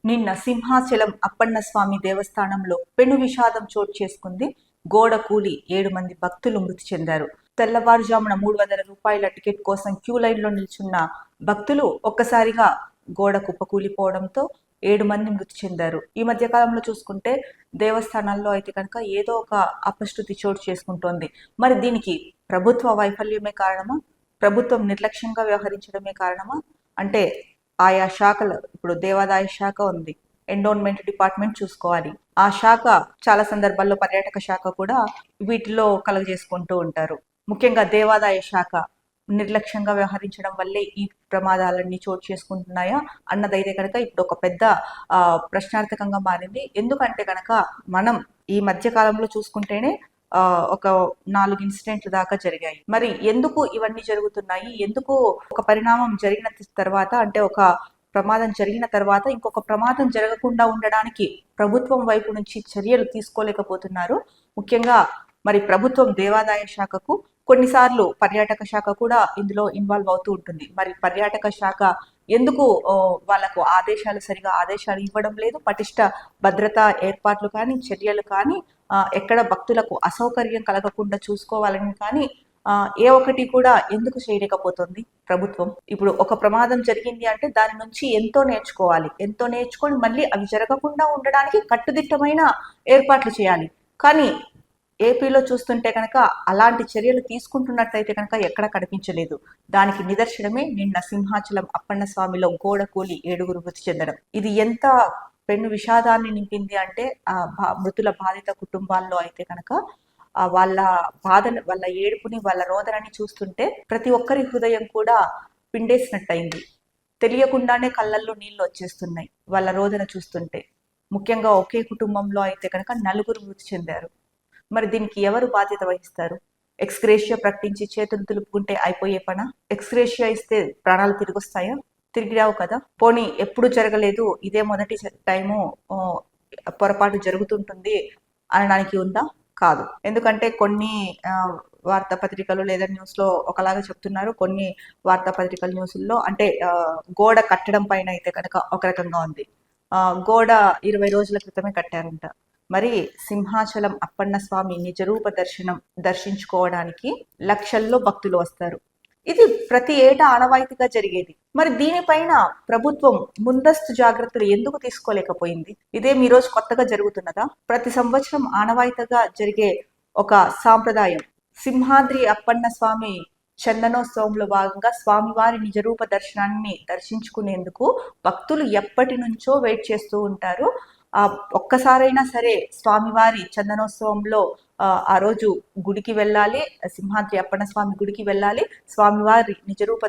నిన్న సింహాచలం అప్పన్న స్వామి దేవస్థానంలో పెను విషాదం చోటు చేసుకుంది. గోడ కూలి 7 మంది భక్తులు మృతి చెందారు. తెల్లవారుజామున 300 రూపాయల టికెట్ కోసం క్యూ లైన్లో నిల్చున్న భక్తులు ఒక్కసారిగా గోడ కుప్పకూలిపోవడంతో 7 మంది మృతి చెందారు. ఈ మధ్య కాలంలో చూసుకుంటే దేవస్థానాల్లో అయితే కనుక ఏదో ఒక అపశృతి చోటు చేసుకుంటోంది. మరి దీనికి ప్రభుత్వ వైఫల్యమే కారణమా, ప్రభుత్వం నిర్లక్ష్యంగా వ్యవహరించడమే కారణమా? అంటే ఆయా శాఖలు, ఇప్పుడు దేవాదాయ శాఖ ఉంది, ఎండోన్మెంట్ డిపార్ట్మెంట్ చూసుకోవాలి. ఆ శాఖ చాలా సందర్భాల్లో పర్యాటక శాఖ కూడా వీటిలో కలుగజేసుకుంటూ ఉంటారు. ముఖ్యంగా దేవాదాయ శాఖ నిర్లక్ష్యంగా వ్యవహరించడం వల్లే ఈ ప్రమాదాలన్నీ చోటు చేసుకుంటున్నాయా అన్నదైతే కనుక ఇప్పుడు ఒక పెద్ద ప్రశ్నార్థకంగా మారింది. ఎందుకంటే కనుక మనం ఈ మధ్య కాలంలో చూసుకుంటేనే ఒక 4 ఇన్సిడెంట్లు దాకా జరిగాయి. మరి ఎందుకు ఇవన్నీ జరుగుతున్నాయి? ఎందుకు ఒక పరిణామం జరిగిన తర్వాత, అంటే ఒక ప్రమాదం జరిగిన తర్వాత ఇంకొక ప్రమాదం జరగకుండా ఉండడానికి ప్రభుత్వం వైపు నుంచి చర్యలు తీసుకోలేకపోతున్నారు? ముఖ్యంగా మరి ప్రభుత్వం దేవాదాయ శాఖకు, కొన్నిసార్లు పర్యాటక శాఖ కూడా ఇందులో ఇన్వాల్వ్ అవుతూ ఉంటుంది. మరి పర్యాటక శాఖ ఎందుకు వాళ్ళకు సరిగా ఆదేశాలు ఇవ్వడం లేదు? పటిష్ట భద్రతా ఏర్పాట్లు కానీ, చర్యలు కానీ, ఎక్కడ భక్తులకు అసౌకర్యం కలగకుండా చూసుకోవాలని కానీ ఏ ఒక్కటి కూడా ఎందుకు చేయలేకపోతుంది ప్రభుత్వం? ఇప్పుడు ఒక ప్రమాదం జరిగింది అంటే దాని నుంచి ఎంతో నేర్చుకోవాలి. ఎంతో నేర్చుకొని మళ్ళీ అవి జరగకుండా ఉండడానికి కట్టుదిట్టమైన ఏర్పాట్లు చేయాలి. కానీ ఏపీలో చూస్తుంటే కనుక అలాంటి చర్యలు తీసుకుంటున్నట్టయితే కనుక ఎక్కడ కనిపించలేదు. దానికి నిదర్శనమే నిన్న సింహాచలం అప్పన్న స్వామిలో గోడ కూలి 7 మృతి చెందడం. ఇది ఎంత పెను విషాదాన్ని నింపింది అంటే మృతుల బాధిత కుటుంబాల్లో అయితే కనుక వాళ్ళ బాధను, వాళ్ళ ఏడుపుని, వాళ్ళ రోదనని చూస్తుంటే ప్రతి ఒక్కరి హృదయం కూడా పిండేసినట్టయింది. తెలియకుండానే కళ్ళల్లో నీళ్లు వచ్చేస్తున్నాయి వాళ్ళ రోదన చూస్తుంటే. ముఖ్యంగా ఒకే కుటుంబంలో అయితే కనుక 4 మృతి చెందారు. మరి దీనికి ఎవరు బాధ్యత వహిస్తారు? ఎక్స్గ్రేషియా ప్రకటించి చేతులు తులుపుకుంటే అయిపోయే పనా? ఎక్స్గ్రేషియా ఇస్తే ప్రాణాలు తిరిగి వస్తాయా? తిరిగి రావు కదా. పోనీ ఎప్పుడు జరగలేదు, ఇదే మొదటి టైము పొరపాటు జరుగుతుంటుంది అనడానికి ఉందా? కాదు. ఎందుకంటే కొన్ని వార్తాపత్రికలు లేదా న్యూస్లో ఒకలాగా చెప్తున్నారు, కొన్ని వార్తాపత్రికల న్యూస్లో అంటే గోడ కట్టడం పైన అయితే కనుక ఒక రకంగా ఉంది. గోడ 20 రోజుల క్రితమే కట్టారంట. మరి సింహాచలం అప్పన్న స్వామి నిజరూప దర్శించుకోవడానికి లక్షల్లో భక్తులు వస్తారు. ఇది ప్రతి ఏటా ఆనవాయితీగా జరిగేది. మరి దీనిపైన ప్రభుత్వం ముందస్తు జాగ్రత్తలు ఎందుకు తీసుకోలేకపోయింది? ఇదేం ఈ రోజు కొత్తగా జరుగుతున్నదా? ప్రతి సంవత్సరం ఆనవాయితీగా జరిగే ఒక సాంప్రదాయం. సింహాద్రి అప్పన్న స్వామి చందనోత్సవంలో భాగంగా స్వామివారి నిజరూప దర్శనాన్ని దర్శించుకునేందుకు భక్తులు ఎప్పటి నుంచో వెయిట్ చేస్తూ ఉంటారు. ఒక్కసారైనా సరే స్వామివారి చందనోత్సవంలో ఆ రోజు గుడికి వెళ్ళాలి, సింహాద్రి అప్పన్న స్వామి గుడికి వెళ్ళాలి, స్వామివారి నిజరూప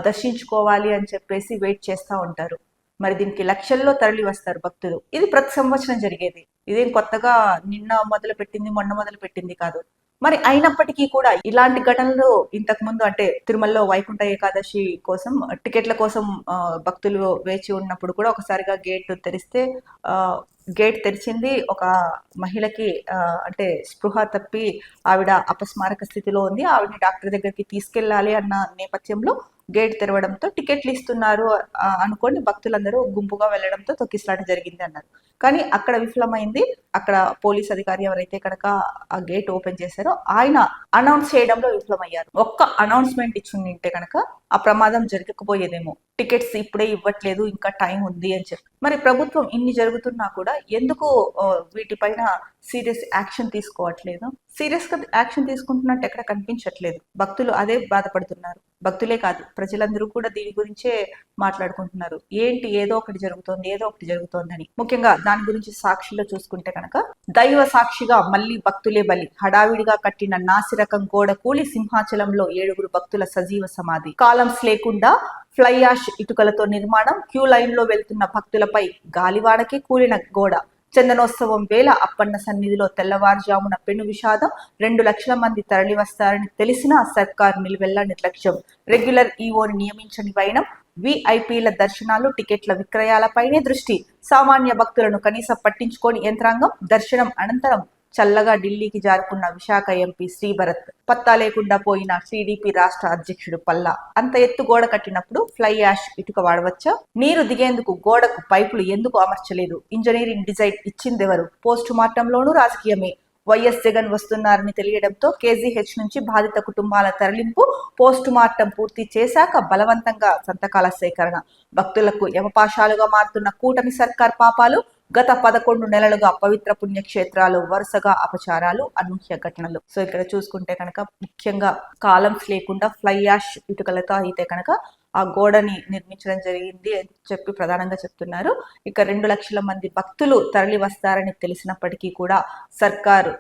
దర్శించుకోవాలి అని చెప్పేసి వెయిట్ చేస్తూ ఉంటారు. మరి దీనికి లక్షల్లో తరలి వస్తారు భక్తులు. ఇది ప్రతి సంవత్సరం జరిగేది. ఇదేం కొత్తగా నిన్న మొదలు పెట్టింది, మొన్న మొదలు పెట్టింది కాదు. మరి అయినప్పటికీ కూడా ఇలాంటి ఘటనలు ఇంతకు ముందు, అంటే తిరుమలలో వైకుంఠ ఏకాదశి కోసం టికెట్ల కోసం భక్తులు వేచి ఉన్నప్పుడు కూడా ఒకసారిగా గేట్ తెరిచింది. ఒక మహిళకి అంటే స్పృహ తప్పి ఆవిడ అపస్మారక స్థితిలో ఉంది. ఆవిడని డాక్టర్ దగ్గరికి తీసుకెళ్లాలి అన్న నేపథ్యంలో గేట్ తెరవడంతో టికెట్లు ఇస్తున్నారు అనుకోండి భక్తులందరూ గుంపుగా వెళ్లడంతో తొక్కిసలాట జరిగింది అన్నారు. కానీ అక్కడ విఫలమైంది. అక్కడ పోలీస్ అధికారి ఎవరైతే కనుక ఆ గేట్ ఓపెన్ చేశారో ఆయన అనౌన్స్ చేయడంలో విఫలమయ్యారు. ఒక్క అనౌన్స్మెంట్ ఇచ్చింటే కనుక ఆ ప్రమాదం జరగకపోయేదేమో. టికెట్స్ ఇప్పుడే ఇవ్వట్లేదు, ఇంకా టైం ఉంది అని చెప్పి. మరి ప్రభుత్వం ఇన్ని జరుగుతున్నా కూడా ఎందుకు వీటిపైన సీరియస్ యాక్షన్ తీసుకోవట్లేదు? సీరియస్ గా యాక్షన్ తీసుకుంటున్నట్టు ఎక్కడ కనిపించట్లేదు. భక్తులు అదే బాధపడుతున్నారు. భక్తులే కాదు, ప్రజలందరూ కూడా దీని గురించే మాట్లాడుకుంటున్నారు. ఏంటి ఏదో ఒకటి జరుగుతోందని. ముఖ్యంగా దాని గురించి సాక్షిలో చూసుకుంటే కనుక దైవ సాక్షిగా మళ్ళీ భక్తులే బలి. హడావిడిగా కట్టిన నాసిరకం గోడ కూలి సింహాచలంలో 7 భక్తుల సజీవ సమాధి. కాలమ్స్ లేకుండా ఫ్లై యాష్ ఇటుకలతో నిర్మాణం. క్యూ లైన్ లో వెళ్తున్న భక్తులపై గాలివానకే కూలిన గోడ. చందనోత్సవం వేళ అప్పన్న సన్నిధిలో తెల్లవారుజామున పెను విషాదం. 2 లక్షల మంది తరలి వస్తారని తెలిసినా సర్కార్ నిలువెల్లా నిర్లక్ష్యం. రెగ్యులర్ ఈఓని నియమించని వైనం. విఐపీల దర్శనాలు, టికెట్ల విక్రయాలపైనే దృష్టి. సామాన్య భక్తులను కనీసం పట్టించుకోని యంత్రాంగం. దర్శనం అనంతరం చల్లగా ఢిల్లీకి జారుకున్న విశాఖ ఎంపీ శ్రీభరత్, పత్తా లేకుండా పోయిన టీడీపీ రాష్ట్ర అధ్యక్షుడు పల్లా. అంత ఎత్తు గోడ కట్టినప్పుడు ఫ్లై యాష్ ఇటుక వాడవచ్చా? నీరు దిగేందుకు గోడకు పైపులు ఎందుకు అమర్చలేదు? ఇంజనీరింగ్ డిజైన్ ఇచ్చిందెవరు? పోస్టు మార్టంలోనూ రాజకీయమే. వైఎస్ జగన్ వస్తున్నారని తెలియడంతో కేజీహెచ్ నుంచి బాధిత కుటుంబాల తరలింపు, పోస్టు మార్టం పూర్తి చేశాక బలవంతంగా సంతకాల సేకరణ. భక్తులకు యమపాశాలుగా మారుతున్న కూటమి సర్కార్ పాపాలు. గత 11 నెలలుగా పవిత్ర పుణ్యక్షేత్రాలు వరుసగా అపచారాలు, అనూహ్య ఘటనలు. సో ఇక్కడ చూసుకుంటే కనుక ముఖ్యంగా కాలమ్స్ లేకుండా ఫ్లై యాష్ ఇటుకలతో అయితే కనుక ఆ గోడని నిర్మించడం జరిగింది అని చెప్పి ప్రధానంగా చెప్తున్నారు. ఇక 2 లక్షల మంది భక్తులు తరలి వస్తారని తెలిసినప్పటికీ కూడా సర్కారు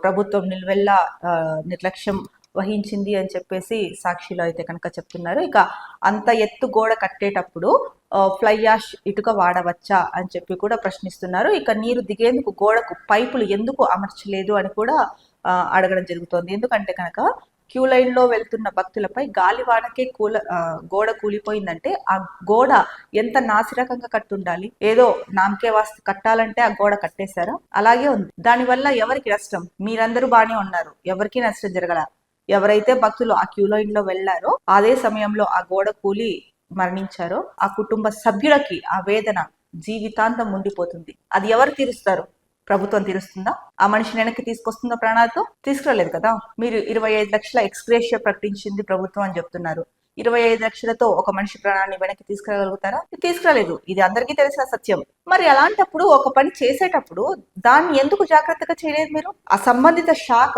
ప్రభుత్వం నిల్వెల్లా నిర్లక్ష్యం వహించింది అని చెప్పేసి సాక్షిలో అయితే కనుక చెప్తున్నారు. ఇక అంత ఎత్తు గోడ కట్టేటప్పుడు ఫ్లై యాష్ ఇటుక వాడవచ్చా అని చెప్పి కూడా ప్రశ్నిస్తున్నారు. ఇక నీరు దిగేందుకు గోడకు పైపులు ఎందుకు అమర్చలేదు అని కూడా అడగడం జరుగుతోంది. ఎందుకంటే కనుక క్యూ లైన్ లో వెళ్తున్న భక్తులపై గాలివానకే గోడ కూలిపోయిందంటే ఆ గోడ ఎంత నాసిరకంగా కట్టుండాలి. ఏదో నామకే వాస్తు కట్టాలంటే ఆ గోడ కట్టేశారా? అలాగే ఉంది. దానివల్ల ఎవరికి నష్టం? మీరందరూ బానే ఉన్నారు, ఎవరికి నష్టం జరగల. ఎవరైతే భక్తులు ఆ క్యూ లైన్ లో వెళ్లారో అదే సమయంలో ఆ గోడ కూలి మరణించారో ఆ కుటుంబ సభ్యులకి ఆ వేదన జీవితాంతం ఉండిపోతుంది. అది ఎవరు తీరుస్తారు? ప్రభుత్వం తీరుస్తుందా? ఆ మనిషిని వెనక్కి తీసుకొస్తుందా? ప్రాణాలతో తీసుకురాలేదు కదా. మీరు 25 లక్షల ఎక్స్గ్రేషియా ప్రకటించింది ప్రభుత్వం అని చెప్తున్నారు. 25 లక్షలతో ఒక మనిషి ప్రాణాన్ని వెనక్కి తీసుకురాగలుగుతారా? తీసుకురాలేదు. ఇది అందరికీ తెలిసిన సత్యం. మరి అలాంటప్పుడు ఒక పని చేసేటప్పుడు దాన్ని ఎందుకు జాగ్రత్తగా చేయలేదు? మీరు ఆ సంబంధిత శాఖ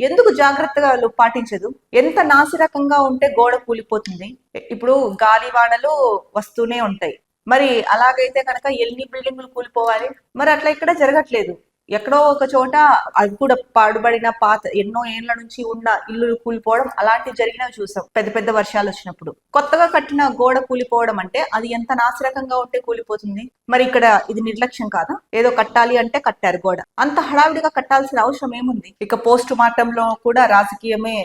ఎందుకు జాగ్రత్తగా పాటించదు? ఎంత నాసిరకంగా ఉంటే గోడ కూలిపోతుంది? ఇప్పుడు గాలివానలు వస్తూనే ఉంటాయి. మరి అలాగైతే కనుక ఎన్ని బిల్డింగులు కూలిపోవాలి? మరి అట్లా ఇక్కడ జరగట్లేదు. ఎక్కడో ఒక చోట అది కూడా పాడుబడిన పాత ఎన్నో ఏళ్ల నుంచి ఉన్న ఇల్లులు కూలిపోవడం అలాంటివి జరిగినవి చూసాం పెద్ద పెద్ద వర్షాలు వచ్చినప్పుడు. కొత్తగా కట్టిన గోడ కూలిపోవడం అంటే అది ఎంత నాసిరకంగా ఉంటే కూలిపోతుంది? మరి ఇక్కడ ఇది నిర్లక్ష్యం కాదా? ఏదో కట్టాలి అంటే కట్టారు గోడ, అంత హడావిడిగా కట్టాల్సిన అవసరం ఏముంది? ఇక పోస్టు మార్టంలో కూడా రాజకీయమే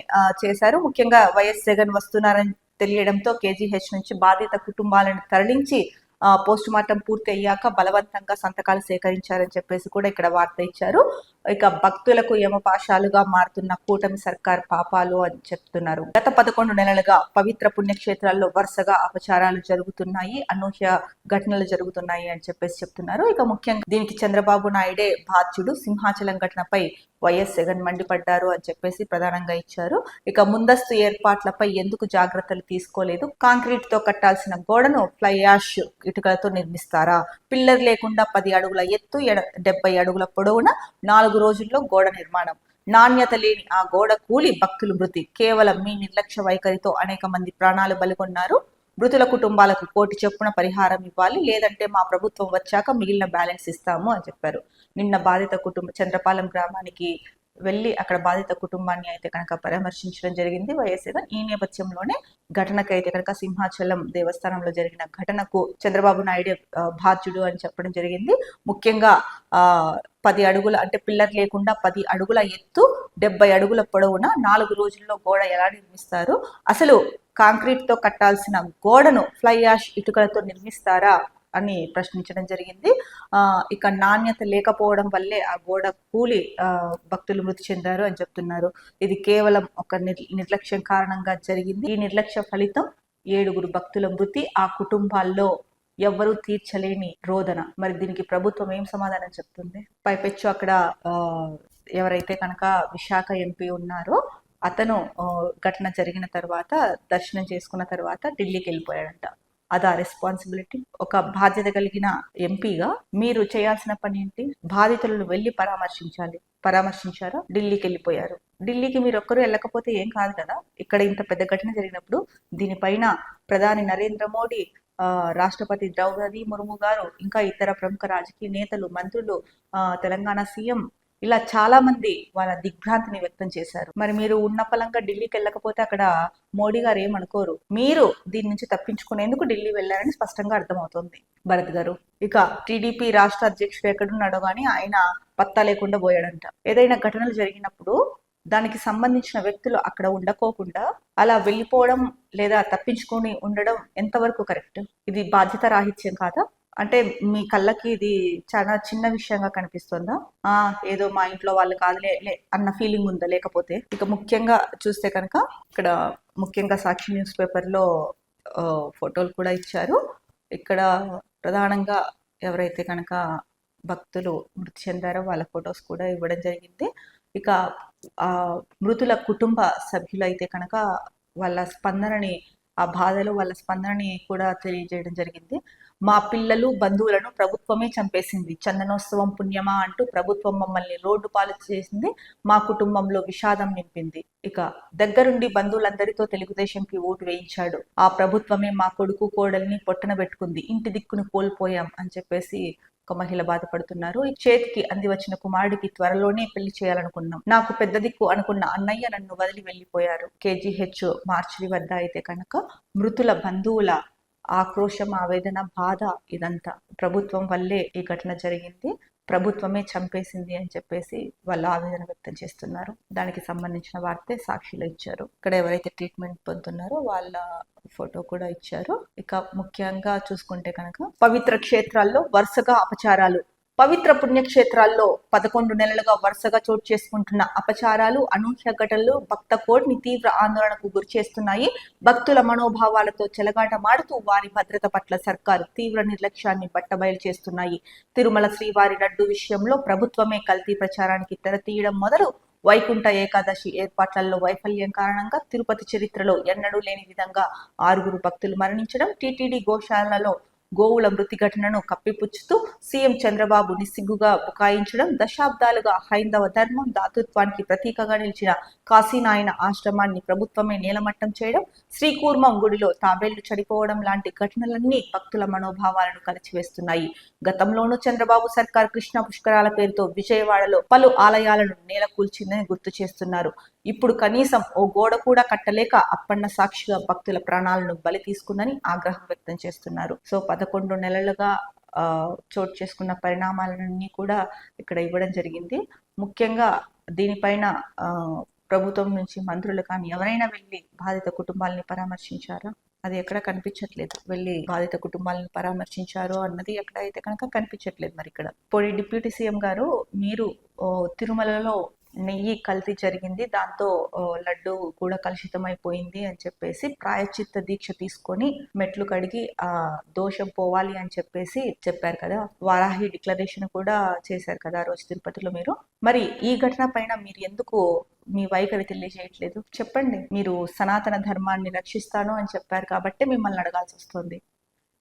చేశారు. ముఖ్యంగా వైఎస్ జగన్ వస్తున్నారని తెలియడంతో కేజీహెచ్ నుంచి బాధిత కుటుంబాలను తరలించి పోస్ట్ మార్టం పూర్తి అయ్యాక బలవంతంగా సంతకాలు సేకరించారని చెప్పేసి కూడా ఇక్కడ వార్త ఇచ్చారు. ఇక భక్తులకు యమపాశాలుగా మారుతున్న కూటమి సర్కార్ పాపాలు అని చెప్తున్నారు. గత 11 నెలలుగా పవిత్ర పుణ్యక్షేత్రాల్లో వరుసగా అపచారాలు జరుగుతున్నాయి, అనూహ్య ఘటనలు జరుగుతున్నాయి అని చెప్పేసి చెప్తున్నారు. ఇక ముఖ్యంగా దీనికి చంద్రబాబు నాయుడే బాధ్యుడు, సింహాచలం ఘటనపై వైఎస్ జగన్ మండిపడ్డారు అని చెప్పేసి ప్రధానంగా ఇచ్చారు. ఇక ముందస్తు ఏర్పాట్లపై ఎందుకు జాగ్రత్తలు తీసుకోలేదు? కాంక్రీట్ తో కట్టాల్సిన గోడను ఫ్లై యాష్ ఇటుకలతో నిర్మిస్తారా? పిల్లర్ లేకుండా 10 అడుగుల ఎత్తు 70 అడుగుల పొడవున 4 రోజుల్లో గోడ నిర్మాణం. నాణ్యత లేని ఆ గోడ కూలి భక్తులు మృతి. కేవలం మీ నిర్లక్ష్య వైఖరితో అనేక మంది ప్రాణాలు బలిగొన్నారు. మృతుల కుటుంబాలకు 1 కోటి చొప్పున పరిహారం ఇవ్వాలి, లేదంటే మా ప్రభుత్వం వచ్చాక మిగిలిన బ్యాలెన్స్ ఇస్తాము అని చెప్పారు. నిన్న బాధిత కుటుంబం చంద్రపాలెం గ్రామానికి వెళ్ళి అక్కడ బాధిత కుటుంబాన్ని అయితే కనుక పరామర్శించడం జరిగింది వైఎస్ జగన్. ఈ నేపథ్యంలోనే ఘటనకు అయితే కనుక సింహాచలం దేవస్థానంలో జరిగిన ఘటనకు చంద్రబాబు నాయుడు బాధ్యుడు అని చెప్పడం జరిగింది. ముఖ్యంగా 10 అడుగుల అంటే పిల్లర్ లేకుండా 10 అడుగుల ఎత్తు 70 అడుగుల పొడవున 4 రోజుల్లో గోడ ఎలా నిర్మిస్తారు? అసలు కాంక్రీట్ తో కట్టాల్సిన గోడను ఫ్లై యాష్ ఇటుకలతో నిర్మిస్తారా అని ప్రశ్నించడం జరిగింది. ఇక నాణ్యత లేకపోవడం వల్లే ఆ గోడ కూలి భక్తులు మృతి చెందారు అని చెప్తున్నారు. ఇది కేవలం ఒక నిర్లక్ష్యం కారణంగా జరిగింది. ఈ నిర్లక్ష్య ఫలితం 7 భక్తుల మృతి, ఆ కుటుంబాల్లో ఎవ్వరూ తీర్చలేని రోదన. మరి దీనికి ప్రభుత్వం ఏం సమాధానం చెప్తుంది? పైపెచ్చు అక్కడ ఎవరైతే కనుక విశాఖ ఎంపీ ఉన్నారో అతను ఘటన జరిగిన తర్వాత దర్శనం చేసుకున్న తర్వాత ఢిల్లీకి వెళ్ళిపోయాడంట. అదా రెస్పాన్సిబిలిటీ? ఒక బాధ్యత కలిగిన ఎంపీగా మీరు చేయాల్సిన పని ఏంటి? బాధితులను వెళ్ళి పరామర్శించారా? ఢిల్లీకి వెళ్ళిపోయారు. ఢిల్లీకి మీరు ఒక్కరు వెళ్ళకపోతే ఏం కాదు కదా. ఇక్కడ ఇంత పెద్ద ఘటన జరిగినప్పుడు దీనిపైన ప్రధాని నరేంద్ర మోడీ, రాష్ట్రపతి ద్రౌపది ముర్ము గారు, ఇంకా ఇతర ప్రముఖ రాజకీయ నేతలు, మంత్రులు, తెలంగాణ సీఎం ఇలా చాలా మంది వాళ్ళ దిగ్భ్రాంతిని వ్యక్తం చేశారు. మరి మీరు ఉన్న పలంగా ఢిల్లీకి వెళ్ళకపోతే అక్కడ మోడీ గారు ఏమనుకోరు? మీరు దీని నుంచి తప్పించుకునేందుకు ఢిల్లీ వెళ్ళారని స్పష్టంగా అర్థమవుతుంది భరత్ గారు. ఇక టీడీపీ రాష్ట్ర అధ్యక్షుడు ఎక్కడున్నాడో గానీ ఆయన పత్తా లేకుండా పోయాడంట. ఏదైనా ఘటనలు జరిగినప్పుడు దానికి సంబంధించిన వ్యక్తులు అక్కడ ఉండకోకుండా అలా వెళ్ళిపోవడం లేదా తప్పించుకొని ఉండడం ఎంతవరకు కరెక్ట్? ఇది బాధ్యత రాహిత్యం కాదా? అంటే మీ కళ్ళకి ఇది చాలా చిన్న విషయంగా కనిపిస్తుందా? ఏదో మా ఇంట్లో వాళ్ళు కాదులే అన్న ఫీలింగ్ ఉందా? లేకపోతే ఇక ముఖ్యంగా చూస్తే కనుక ఇక్కడ ముఖ్యంగా సాక్షి న్యూస్ పేపర్లో ఫోటోలు కూడా ఇచ్చారు. ఇక్కడ ప్రధానంగా ఎవరైతే కనుక భక్తులు మృతి చెందారో వాళ్ళ ఫొటోస్ కూడా ఇవ్వడం జరిగింది. ఇక మృతుల కుటుంబ సభ్యులైతే కనుక వాళ్ళ స్పందనని, ఆ బాధలో వాళ్ళ స్పందనని కూడా తెలియజేయడం జరిగింది. మా పిల్లలు బంధువులను ప్రభుత్వమే చంపేసింది, చందనోత్సవం పుణ్యమా అంటూ ప్రభుత్వం మమ్మల్ని రోడ్డు పాలు చేసింది, మా కుటుంబంలో విషాదం నింపింది. ఇక దగ్గరుండి బంధువులందరితో తెలుగుదేశంకి ఓటు వేయించాడు, ఆ ప్రభుత్వమే మా కొడుకు కోడల్ని పొట్టన పెట్టుకుంది, ఇంటి దిక్కును కోల్పోయాం అని చెప్పేసి ఒక మహిళ బాధపడుతున్నారు. ఈ చేతికి అంది వచ్చిన కుమారుడికి త్వరలోనే పెళ్లి చేయాలనుకున్నాం, నాకు పెద్ద దిక్కు అనుకున్న అన్నయ్య నన్ను వదిలి వెళ్ళిపోయారు. KGH మార్చిరి వద్ద అయితే కనుక మృతుల బంధువుల ఆక్రోశం, ఆవేదన, బాధ ఇదంతా ప్రభుత్వం వల్లే ఈ ఘటన జరిగింది, ప్రభుత్వమే చంపేసింది అని చెప్పేసి వాళ్ళు ఆవేదన వ్యక్తం చేస్తున్నారు. దానికి సంబంధించిన వార్తే సాక్షిలో ఇచ్చారు. ఇక్కడ ఎవరైతే ట్రీట్మెంట్ పొందుతున్నారో వాళ్ళ ఫోటో కూడా ఇచ్చారు. ఇక ముఖ్యంగా చూసుకుంటే కనుక పవిత్ర క్షేత్రాల్లో వరుసగా అపచారాలు, పవిత్ర పుణ్యక్షేత్రాల్లో 11 నెలలుగా వరుసగా చోటు చేసుకుంటున్న అపచారాలు, అనూహ్య ఘటనలు భక్త కోటిని తీవ్ర ఆందోళనకు గురి చేస్తున్నాయి. భక్తుల మనోభావాలతో చెలగాటమాడుతూ వారి భద్రత పట్ల సర్కారు తీవ్ర నిర్లక్ష్యాన్ని బట్టబయలు చేస్తున్నాయి. తిరుమల శ్రీవారి లడ్డు విషయంలో ప్రభుత్వమే కల్తీ ప్రచారానికి తెరతీయడం మొదలు వైకుంఠ ఏకాదశి ఏర్పాట్లలో వైఫల్యం కారణంగా తిరుపతి చరిత్రలో ఎన్నడూ లేని విధంగా 6 భక్తులు మరణించడం, టీటీడీ గోశాలలో గోవుల మృతి ఘటనను కప్పిపుచ్చుతూ సీఎం చంద్రబాబు నిస్సిగ్గుగా బుకాయించడం, దశాబ్దాలుగా హైందవ ధర్మం దాతృత్వానికి ప్రతీకగా నిలిచిన కాశీనాయన ఆశ్రమాన్ని ప్రభుత్వమే నేలమట్టం చేయడం, శ్రీకూర్మం గుడిలో తాబేళ్లు చనిపోవడం లాంటి ఘటనలన్నీ భక్తుల మనోభావాలను కలిచివేస్తున్నాయి. గతంలోనూ చంద్రబాబు సర్కార్ కృష్ణ పుష్కరాల పేరుతో విజయవాడలో పలు ఆలయాలను నేలకూల్చిందని గుర్తు చేస్తున్నారు. ఇప్పుడు కనీసం ఓ గోడ కూడా కట్టలేక అప్పన్న సాక్షిగా భక్తుల ప్రాణాలను బలి తీసుకుందని ఆగ్రహం వ్యక్తం చేస్తున్నారు. సో 11 నెలలుగా చోటు చేసుకున్న పరిణామాలన్నీ కూడా ఇక్కడ ఇవ్వడం జరిగింది. ముఖ్యంగా దీనిపైన ప్రభుత్వం నుంచి మంత్రులు కానీ ఎవరైనా వెళ్ళి బాధిత కుటుంబాలని పరామర్శించారా? అది ఎక్కడ కనిపించట్లేదు. వెళ్ళి బాధిత కుటుంబాలను పరామర్శించారు అన్నది ఎక్కడైతే కనుక కనిపించట్లేదు. మరి ఇక్కడ పోయి డిప్యూటీ సీఎం గారు, మీరు తిరుమలలో నెయ్యి కల్తీ జరిగింది, దాంతో లడ్డు కూడా కలుషితం అయిపోయింది అని చెప్పేసి ప్రాయశ్చిత్త దీక్ష తీసుకొని మెట్లు కడిగి ఆ దోషం పోవాలి అని చెప్పేసి చెప్పారు కదా. వారాహి డిక్లరేషన్ కూడా చేశారు కదా ఆ రోజు తిరుపతిలో మీరు. మరి ఈ ఘటన పైన మీరు ఎందుకు మీ వైఖరి తెలియజేయట్లేదు? చెప్పండి. మీరు సనాతన ధర్మాన్ని రక్షిస్తాను అని చెప్పారు కాబట్టి మిమ్మల్ని అడగాల్సి వస్తుంది.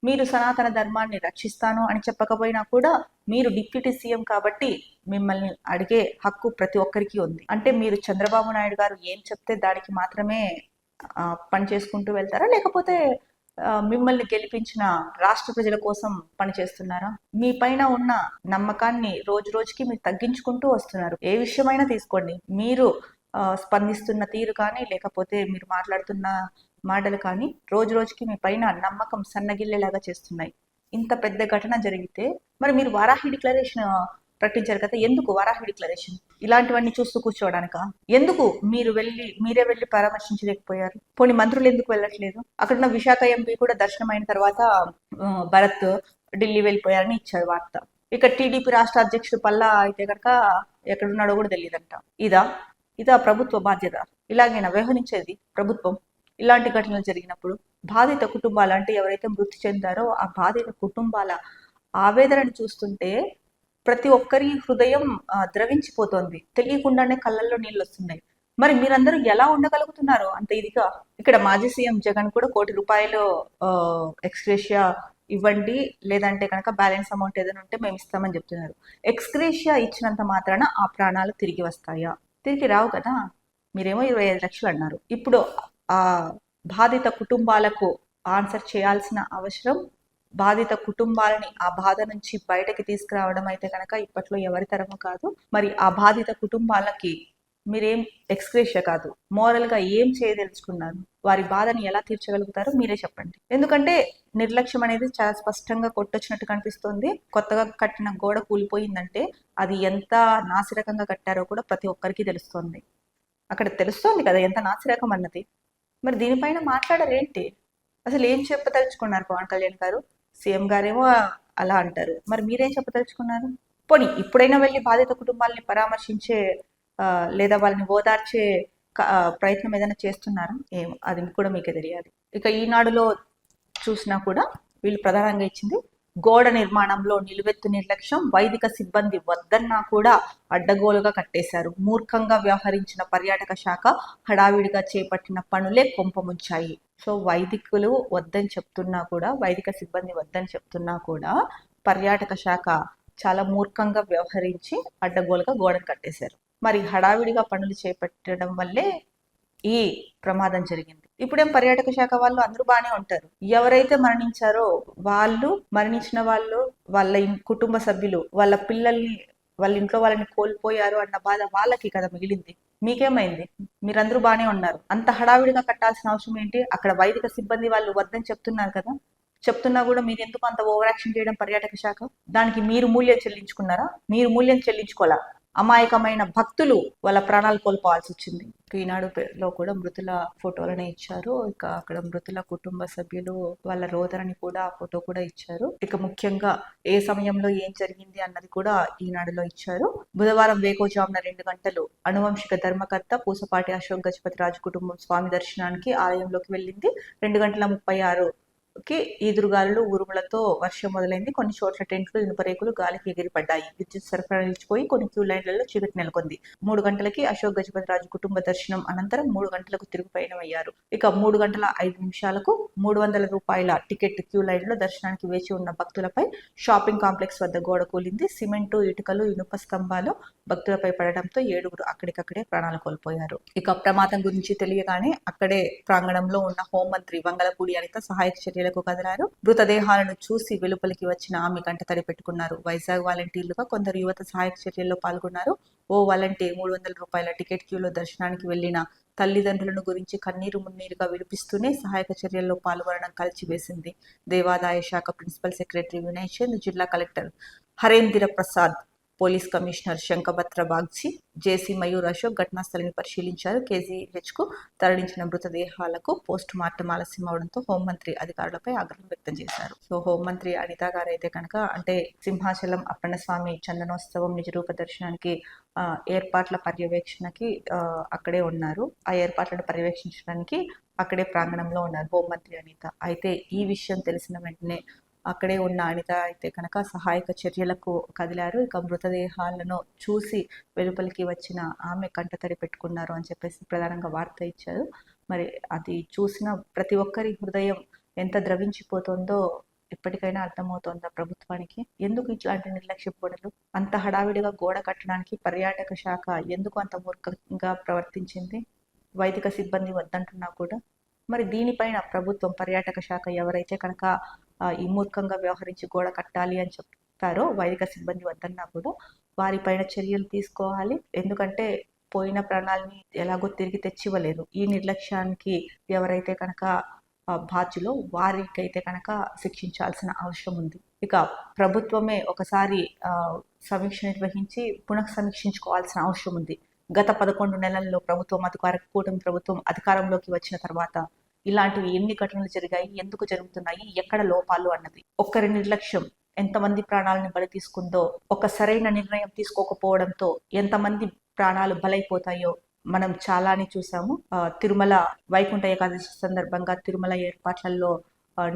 మీరు సనాతన ధర్మాన్ని రక్షిస్తాను అని చెప్పకపోయినా కూడా మీరు డిప్యూటీ సీఎం కాబట్టి మిమ్మల్ని అడిగే హక్కు ప్రతి ఒక్కరికి ఉంది. అంటే మీరు చంద్రబాబు నాయుడు గారు ఏం చెప్తే దానికి మాత్రమే పని చేసుకుంటూ వెళ్తారా, లేకపోతే మిమ్మల్ని గెలిపించిన రాష్ట్ర ప్రజల కోసం పనిచేస్తున్నారా? మీ పైన ఉన్న నమ్మకాన్ని రోజు రోజుకి మీరు తగ్గించుకుంటూ వస్తున్నారు. ఏ విషయమైనా తీసుకోండి, మీరు స్పందిస్తున్న తీరు కానీ లేకపోతే మీరు మాట్లాడుతున్న మాటలు కానీ రోజు రోజుకి మీ పైన నమ్మకం సన్నగిల్లేలాగా చేస్తున్నాయి. ఇంత పెద్ద ఘటన జరిగితే మరి మీరు వారాహి డిక్లరేషన్ ప్రకటించారు కదా, ఎందుకు వారాహి డిక్లరేషన్? ఇలాంటివన్నీ చూస్తూ కూర్చోవడానిక? ఎందుకు మీరే వెళ్ళి పరామర్శించలేకపోయారు? పోనీ మంత్రులు ఎందుకు వెళ్ళట్లేదు? అక్కడున్న విశాఖ ఎంపీ కూడా దర్శనం అయిన తర్వాత భరత్ ఢిల్లీ వెళ్ళిపోయారని ఇచ్చారు వార్త. ఇక టీడీపీ రాష్ట్ర అధ్యక్షుడు పల్లా అయితే కనుక ఎక్కడున్నాడో కూడా తెలియదంట. ఇదా ప్రభుత్వ బాధ్యత? ఇలాగైనా వ్యవహరించేది ప్రభుత్వం? ఇలాంటి ఘటనలు జరిగినప్పుడు బాధిత కుటుంబాలు, అంటే ఎవరైతే మృతి చెందారో ఆ బాధిత కుటుంబాల ఆవేదనను చూస్తుంటే ప్రతి ఒక్కరి హృదయం ద్రవించిపోతోంది. తెలియకుండానే కళ్ళల్లో నీళ్ళు వస్తున్నాయి. మరి మీరందరూ ఎలా ఉండగలుగుతున్నారు అంత ఇదిగా? ఇక్కడ మాజీ సీఎం జగన్ కూడా ₹1 కోటి ఎక్స్గ్రేషియా ఇవ్వండి, లేదంటే కనుక బ్యాలెన్స్ అమౌంట్ ఏదైనా ఉంటే మేము ఇస్తామని చెప్తున్నారు. ఎక్స్గ్రేషియా ఇచ్చినంత మాత్రాన ఆ ప్రాణాలు తిరిగి వస్తాయా? తిరిగి రావు కదా. మీరేమో 25 లక్షలు అన్నారు. ఇప్పుడు ఆ బాధిత కుటుంబాలకు ఆన్సర్ చేయాల్సిన అవసరం, బాధిత కుటుంబాలని ఆ బాధ నుంచి బయటకి తీసుకురావడం అయితే కనుక ఇప్పట్లో ఎవరి తరము కాదు. మరి ఆ బాధిత కుటుంబాలకి మీరేం ఎక్స్గ్రేషియా కాదు, మోరల్ గా ఏం చేయదలుచుకున్నారు? వారి బాధని ఎలా తీర్చగలుగుతారో మీరే చెప్పండి. ఎందుకంటే నిర్లక్ష్యం అనేది చాలా స్పష్టంగా కొట్టొచ్చినట్టు కనిపిస్తోంది. కొత్తగా కట్టిన గోడ కూలిపోయిందంటే అది ఎంత నాసిరకంగా కట్టారో కూడా ప్రతి ఒక్కరికి తెలుస్తోంది. అక్కడ తెలుస్తోంది కదా ఎంత నాసిరకం అన్నది. మరి దీనిపైన మాట్లాడారేంటి? అసలు ఏం చెప్పదలుచుకున్నారు పవన్ కళ్యాణ్ గారు? సీఎం గారేమో అలా అంటారు. మరి మీరేం చెప్పదలుచుకున్నారు? పోనీ ఇప్పుడైనా వెళ్ళి బాధిత కుటుంబాలని పరామర్శించే లేదా వాళ్ళని ఓదార్చే ప్రయత్నం ఏదైనా చేస్తున్నారా? ఏమో అది కూడా మీకే తెలియాలి. ఇక ఈనాడులో చూసినా కూడా వీళ్ళు ప్రధానంగా ఇచ్చింది గోడ నిర్మాణంలో నిలువెత్తు నిర్లక్ష్యం, వైదిక సిబ్బంది వద్దన్నా కూడా అడ్డగోలుగా కట్టేశారు. మూర్ఖంగా వ్యవహరించిన పర్యాటక శాఖ హడావిడిగా చేపట్టిన పనులే కొంపముంచాయి. సో వైదికులు వద్దని చెప్తున్నా కూడా, వైదిక సిబ్బంది వద్దని చెప్తున్నా కూడా పర్యాటక శాఖ చాలా మూర్ఖంగా వ్యవహరించి అడ్డగోలుగా గోడను కట్టేశారు. మరి హడావిడిగా పనులు చేపట్టడం వల్లే ఈ ప్రమాదం జరిగింది. ఇప్పుడేం పర్యాటక శాఖ వాళ్ళు అందరూ బాగానే ఉంటారు. ఎవరైతే మరణించారో వాళ్ళు, మరణించిన వాళ్ళు, వాళ్ళ కుటుంబ సభ్యులు, వాళ్ళ పిల్లల్ని, వాళ్ళ ఇంట్లో వాళ్ళని కోల్పోయారు అన్న బాధ వాళ్ళకి కదా మిగిలింది. మీకేమైంది? మీరందరూ బాగానే ఉన్నారు. అంత హడావిడిగా కట్టాల్సిన అవసరం ఏంటి? అక్కడ వైదిక సిబ్బంది వాళ్ళు వద్దని చెప్తున్నారు కదా, చెప్తున్నా కూడా మీరు ఎందుకు అంత ఓవర్ యాక్షన్ చేయడం పర్యాటక శాఖ? దానికి మీరు మూల్యం చెల్లించుకున్నారా? మీరు మూల్యం చెల్లించుకోవాలా? అమాయకమైన భక్తులు వాళ్ళ ప్రాణాలు కోల్పోవాల్సి వచ్చింది. ఈనాడులో కూడా మృతుల ఫోటోలనే ఇచ్చారు. ఇక అక్కడ మృతుల కుటుంబ సభ్యులు వాళ్ళ రోదనని కూడా ఫోటో కూడా ఇచ్చారు. ఇక ముఖ్యంగా ఏ సమయంలో ఏం జరిగింది అన్నది కూడా ఈనాడులో ఇచ్చారు. బుధవారం వేకోజామున 2 గంటలు అనువంశిక ధర్మకర్త పూసపాటి అశోక్ గజపతి రాజు కుటుంబం స్వామి దర్శనానికి ఆలయంలోకి వెళ్ళింది. 2:36 ఈదురుగాలులు, ఉరుములతో వర్షం మొదలైంది. కొన్ని చోట్ల టెంట్లు, ఇనుపరేకులు గాలికి ఎగిరిపడ్డాయి. విద్యుత్ సరఫరా నిలిచిపోయి కొన్ని క్యూ లైన్లలో చీకటి నెలకొంది. 3 గంటలకి అశోక్ గజపతి రాజు కుటుంబ దర్శనం అనంతరం 3 గంటలకు తిరుగు పయనమయ్యారు. ఇక 3 గంటల 5 నిమిషాలకు 300 రూపాయల టికెట్ క్యూ లైన్లో దర్శనానికి వేచి ఉన్న భక్తులపై షాపింగ్ కాంప్లెక్స్ వద్ద గోడ కూలింది. సిమెంటు, ఇటుకలు, ఇనుప స్తంభాలు భక్తులపై పడడంతో 7 అక్కడికక్కడే ప్రాణాలు కోల్పోయారు. ఇక ప్రమాదం గురించి తెలియగానే అక్కడే ప్రాంగణంలో ఉన్న హోంమంత్రి వంగలపూడి అనిత సహాయక చర్యలకు కదిలారు. మృతదేహాలను చూసి వెలుపలికి వచ్చిన ఆమె కంటతడి పెట్టుకున్నారు. వైజాగ్ వాలంటీర్లుగా కొందరు యువత సహాయక చర్యల్లో పాల్గొన్నారు. ఓ వాలంటీర్ 300 రూపాయల టికెట్ క్యూలో దర్శనానికి వెళ్లిన తల్లిదండ్రులను గురించి కన్నీరు మున్నీరుగా విడిపిస్తూనే సహాయక చర్యల్లో పాల్గొనడం కలిచివేసింది. దేవాదాయ శాఖ ప్రిన్సిపల్ సెక్రటరీ వినయ్ చంద్, జిల్లా collector Harendra Prasad, police commissioner Shankhabrata Bagchi, JC Mayur Ashok ఘటనా స్థలిని పరిశీలించారు. కేజీహెచ్కు తరలించిన మృతదేహాలకు పోస్ట్ మార్టం ఆలస్యం అవడంతో హోంమంత్రి అధికారులపై ఆగ్రహం వ్యక్తం చేశారు. సో హోంమంత్రి అనిత గారు అయితే కనుక అంటే సింహాచలం అప్పన్నస్వామి చందనోత్సవం నిజరూప దర్శనానికి ఏర్పాట్ల పర్యవేక్షణకి అక్కడే ఉన్నారు. ఆ ఏర్పాట్లను పర్యవేక్షించడానికి అక్కడే ప్రాంగణంలో ఉన్నారు హోంమంత్రి అనిత. అయితే ఈ విషయం తెలిసిన వెంటనే అక్కడే ఉన్న అనిత అయితే కనుక సహాయక చర్యలకు కదిలారు. ఇక మృతదేహాలను చూసి వెలుపలికి వచ్చిన ఆమె కంటతడి పెట్టుకున్నారు అని చెప్పేసి ప్రధానంగా వార్త ఇచ్చారు. మరి అది చూసిన ప్రతి ఒక్కరి హృదయం ఎంత ద్రవించిపోతుందో ఇప్పటికైనా అర్థమవుతోందా ప్రభుత్వానికి? ఎందుకు ఇట్లాంటి నిర్లక్ష్య పనులు? అంత హడావిడిగా గోడ కట్టడానికి పర్యాటక శాఖ ఎందుకు అంత మూర్ఖంగా ప్రవర్తించింది? వైదిక సిబ్బంది వద్దంటున్నా కూడా మరి దీనిపైన ప్రభుత్వం, పర్యాటక శాఖ ఎవరైతే కనుక ఈ మూర్ఖంగా వ్యవహరించి గోడ కట్టాలి అని చెప్తారో, వైదిక సిబ్బంది వద్దన్నా కూడా వారిపైన చర్యలు తీసుకోవాలి. ఎందుకంటే పోయిన ప్రాణాలని ఎలాగో తిరిగి తెచ్చివ్వలేరు. ఈ నిర్లక్ష్యానికి ఎవరైతే కనుక బాధ్యులో వారికైతే కనుక శిక్షించాల్సిన అవసరం ఉంది. ఇక ప్రభుత్వమే ఒకసారి సమీక్ష నిర్వహించి పునఃసమీక్షించుకోవాల్సిన అవసరం ఉంది. గత 11 నెలల్లో కూటమి ప్రభుత్వం అధికారంలోకి వచ్చిన తర్వాత ఇలాంటివి ఎన్ని ఘటనలు జరిగాయి, ఎందుకు జరుగుతున్నాయి, ఎక్కడ లోపాలు అన్నది. ఒక్కరి నిర్లక్ష్యం ఎంతమంది ప్రాణాలను బలి తీసుకుందో, ఒక సరైన నిర్ణయం తీసుకోకపోవడంతో ఎంతమంది ప్రాణాలు బలైపోతాయో మనం చాలానే చూసాము. తిరుమల వైకుంఠ ఏకాదశి సందర్భంగా తిరుమల ఏర్పాట్లలో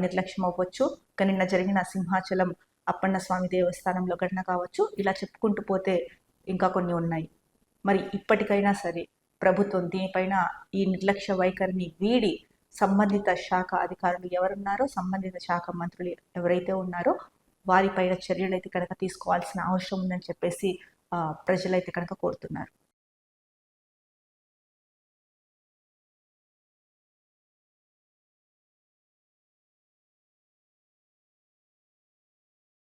నిర్లక్ష్యం అవ్వచ్చు, నిన్న జరిగిన సింహాచలం అప్పన్న స్వామి దేవస్థానంలో ఘటన కావచ్చు, ఇలా చెప్పుకుంటూ పోతే ఇంకా కొన్ని ఉన్నాయి. మరి ఇప్పటికైనా సరే ప్రభుత్వం దీనిపైన ఈ నిర్లక్ష్య వైఖరిని వీడి సంబంధిత శాఖ అధికారులు ఎవరున్నారో, సంబంధిత శాఖ మంత్రులు ఎవరైతే ఉన్నారో వారిపైన చర్యలు అయితే కనుక తీసుకోవాల్సిన అవసరం ఉందని చెప్పేసి ప్రజలైతే కనుక కోరుతున్నారు.